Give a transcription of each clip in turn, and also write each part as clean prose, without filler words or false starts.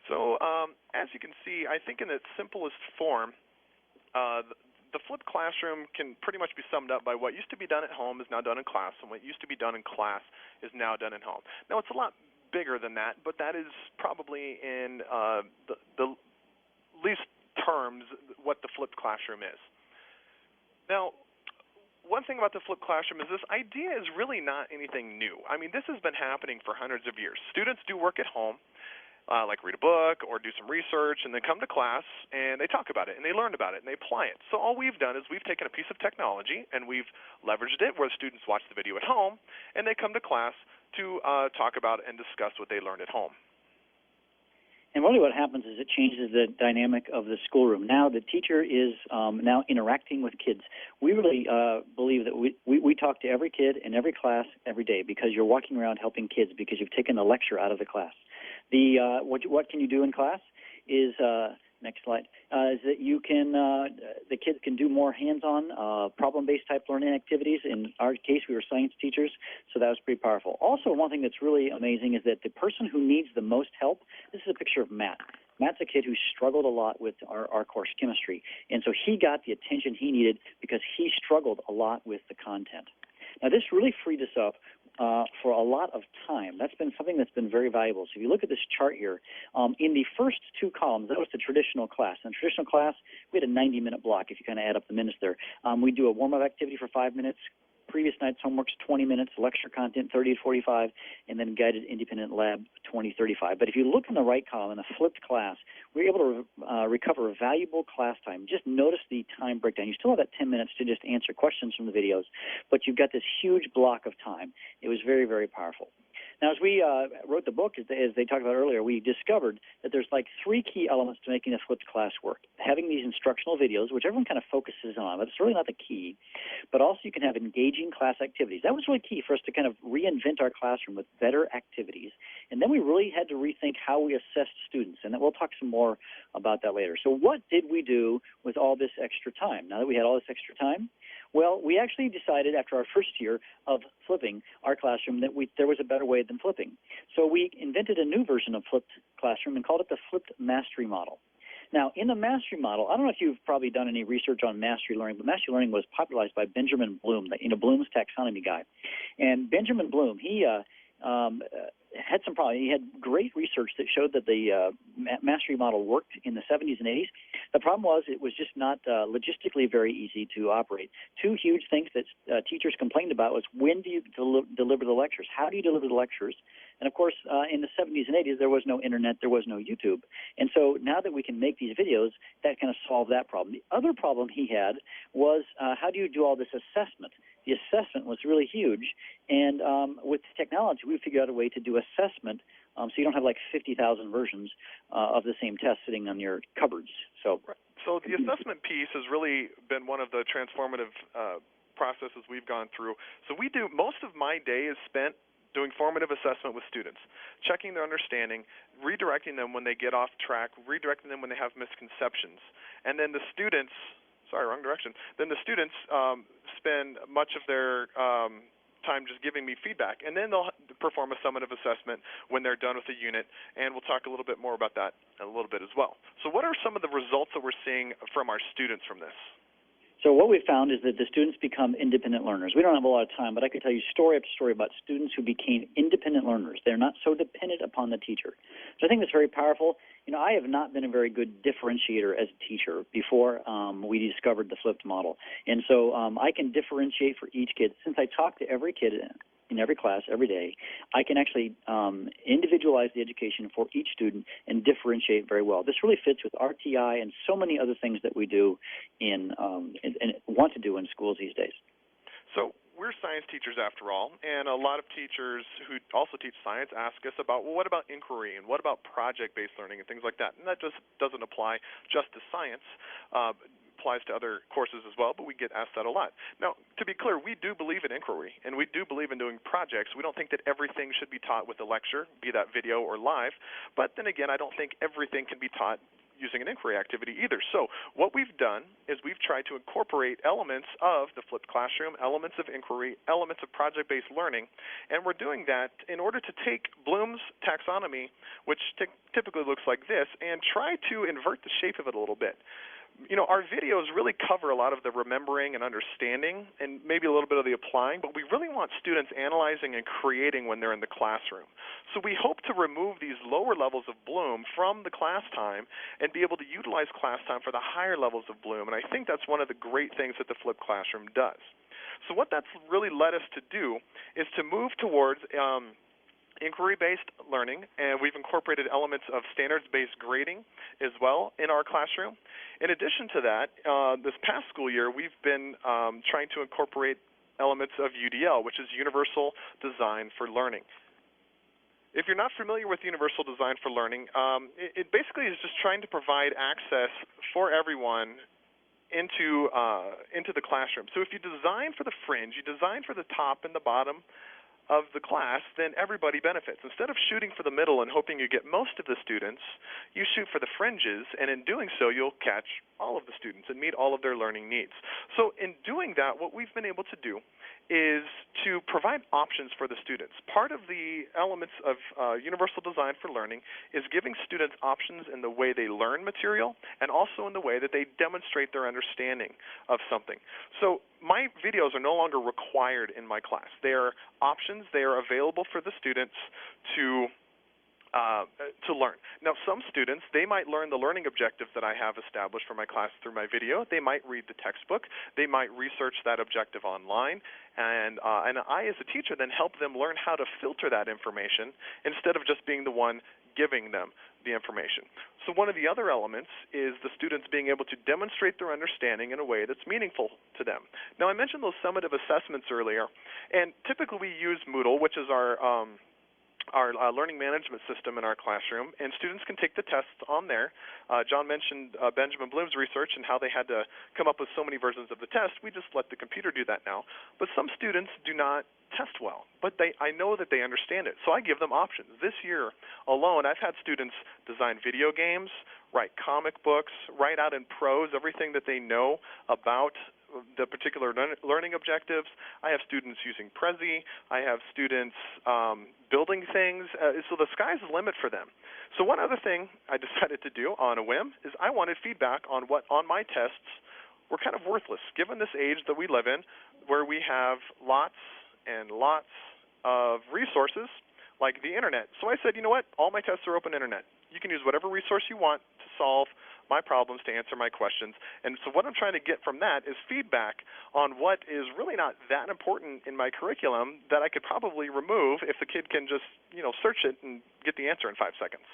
So as you can see, I think in its simplest form, the flipped classroom can pretty much be summed up by what used to be done at home is now done in class, and what used to be done in class is now done at home. Now, it's a lot bigger than that, but that is probably in the least terms what the flipped classroom is. Now, one thing about the flipped classroom is this idea is really not anything new. I mean, this has been happening for hundreds of years. Students do work at home, like read a book or do some research, and then come to class and they talk about it and they learn about it and they apply it. So all we've done is we've taken a piece of technology and we've leveraged it where students watch the video at home and they come to class to talk about and discuss what they learned at home. And really what happens is it changes the dynamic of the schoolroom. Now the teacher is now interacting with kids. We really believe that we talk to every kid in every class every day because you're walking around helping kids because you've taken a lecture out of the class. What can you do in class is, next slide, is that you can, the kids can do more hands-on, problem-based type learning activities. In our case, we were science teachers, so that was pretty powerful. Also, one thing that's really amazing is that the person who needs the most help, this is a picture of Matt. Matt's a kid who struggled a lot with our course, chemistry, and so he got the attention he needed because he struggled a lot with the content. Now, this really freed us up for a lot of time. That's been something that's been very valuable. So if you look at this chart here, in the first two columns, that was the traditional class. In the traditional class, we had a 90-minute block, if you kind of add up the minutes there. We do a warm-up activity for 5 minutes, previous night's homework's 20 minutes, lecture content 30 to 45, and then guided independent lab 20 35. But if you look in the right column, in the flipped class, we're able to recover valuable class time. Just notice the time breakdown. You still have that 10 minutes to just answer questions from the videos, but you've got this huge block of time. It was very, very powerful. Now, as we wrote the book, as they talked about earlier, we discovered that there's like three key elements to making a flipped class work. Having these instructional videos, which everyone kind of focuses on, but it's really not the key. But also you can have engaging class activities. That was really key for us to kind of reinvent our classroom with better activities. And then we really had to rethink how we assessed students, and we'll talk some more about that later. So what did we do with all this extra time? Now that we had all this extra time, well, we actually decided after our first year of flipping our classroom that there was a better way than flipping. So we invented a new version of flipped classroom and called it the flipped mastery model. Now, in the mastery model, I don't know if you've probably done any research on mastery learning, but mastery learning was popularized by Benjamin Bloom, Bloom's taxonomy guy. And Benjamin Bloom, he had some problems. He had great research that showed that the mastery model worked in the 70s and 80s. The problem was it was just not logistically very easy to operate. Two huge things that teachers complained about was when do you deliver the lectures? How do you deliver the lectures? And, of course, in the 70s and 80s, there was no Internet, there was no YouTube. And so now that we can make these videos, that kind of solved that problem. The other problem he had was how do you do all this assessment? The assessment was really huge, and with technology, we figured out a way to do assessment so you don't have like 50,000 versions of the same test sitting on your cupboards. So the assessment piece has really been one of the transformative processes we've gone through. So most of my day is spent doing formative assessment with students, checking their understanding, redirecting them when they get off track, redirecting them when they have misconceptions. And then the students, wrong direction. Then the students spend much of their time just giving me feedback. And then they'll perform a summative assessment when they're done with the unit, and we'll talk a little bit more about that in a little bit as well. So what are some of the results that we're seeing from our students from this? So what we found is that the students become independent learners. We don't have a lot of time, but I could tell you story after story about students who became independent learners. They're not so dependent upon the teacher. So I think that's very powerful. I have not been a very good differentiator as a teacher before we discovered the flipped model. And so I can differentiate for each kid. Since I talk to every kid in every class every day, I can actually individualize the education for each student and differentiate very well. This really fits with RTI and so many other things that we do and want to do in schools these days. So we're science teachers after all, and a lot of teachers who also teach science ask us about, well, what about inquiry and what about project-based learning and things like that? And that just doesn't apply just to science. Applies to other courses as well, but we get asked that a lot. Now, to be clear, we do believe in inquiry, and we do believe in doing projects. We don't think that everything should be taught with a lecture, be that video or live, but then again, I don't think everything can be taught using an inquiry activity either. So what we've done is we've tried to incorporate elements of the flipped classroom, elements of inquiry, elements of project-based learning, and we're doing that in order to take Bloom's taxonomy, which typically looks like this, and try to invert the shape of it a little bit. You know, our videos really cover a lot of the remembering and understanding and maybe a little bit of the applying, but we really want students analyzing and creating when they're in the classroom. So we hope to remove these lower levels of Bloom from the class time and be able to utilize class time for the higher levels of Bloom, and I think that's one of the great things that the flipped classroom does. So what that's really led us to do is to move towards inquiry-based learning, and we've incorporated elements of standards-based grading as well in our classroom. In addition to that, this past school year, we've been trying to incorporate elements of UDL, which is Universal Design for Learning. If you're not familiar with Universal Design for Learning, it basically is just trying to provide access for everyone into the classroom. So if you design for the fringe, you design for the top and the bottom of the class, then everybody benefits. Instead of shooting for the middle and hoping you get most of the students, you shoot for the fringes, and in doing so, you'll catch all of the students and meet all of their learning needs. So in doing that, what we've been able to do is to provide options for the students. Part of the elements of Universal Design for Learning is giving students options in the way they learn material and also in the way that they demonstrate their understanding of something. So my videos are no longer required in my class. They are options. They are available for the students to learn. Now, some students, they might learn the learning objectives that I have established for my class through my video. They might read the textbook. They might research that objective online. And I, as a teacher, then help them learn how to filter that information instead of just being the one giving them the information. So one of the other elements is the students being able to demonstrate their understanding in a way that's meaningful to them. Now, I mentioned those summative assessments earlier, and typically we use Moodle, which is our learning management system in our classroom, and students can take the tests on there. John mentioned Benjamin Bloom's research and how they had to come up with so many versions of the test. We just let the computer do that now. But some students do not test well, but I know that they understand it, so I give them options. This year alone, I've had students design video games, write comic books, write out in prose everything that they know about the particular learning objectives. I have students using Prezi. I have students building things. So the sky's the limit for them. So one other thing I decided to do on a whim is I wanted feedback on what on my tests were kind of worthless, given this age that we live in, where we have lots and lots of resources like the internet. So I said, you know what? All my tests are open internet. You can use whatever resource you want to solve my problems, to answer my questions. And so what I'm trying to get from that is feedback on what is really not that important in my curriculum that I could probably remove if the kid can just, search it and get the answer in 5 seconds.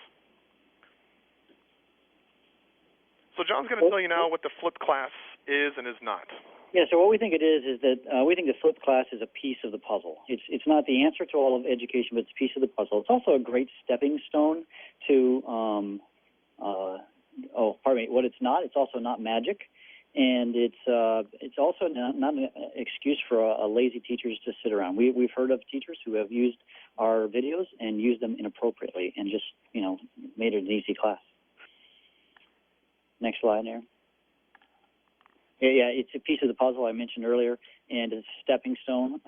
So John's going to tell you now what the flipped class is and is not. Yeah, so what we think it is that we think the flipped class is a piece of the puzzle. It's not the answer to all of education, but it's a piece of the puzzle. It's also a great stepping stone to what it's not. It's also not magic, and it's also not an excuse for a lazy teachers to sit around. We've heard of teachers who have used our videos and used them inappropriately and just made it an easy class. Next slide there. Yeah, it's a piece of the puzzle I mentioned earlier, and it's a stepping stone.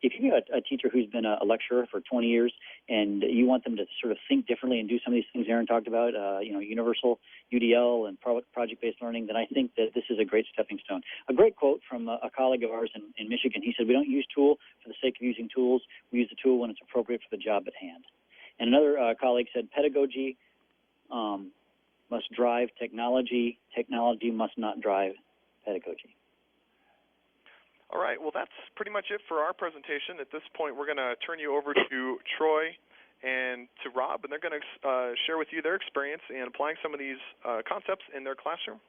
If you have a teacher who's been a lecturer for 20 years and you want them to sort of think differently and do some of these things Aaron talked about, universal UDL and project-based learning, then I think that this is a great stepping stone. A great quote from a colleague of ours in Michigan. He said, "We don't use tool for the sake of using tools. We use the tool when it's appropriate for the job at hand." And another colleague said, "Pedagogy must drive technology. Technology must not drive pedagogy." All right, well, that's pretty much it for our presentation. At this point, we're going to turn you over to Troy and to Rob, and they're going to share with you their experience in applying some of these concepts in their classroom.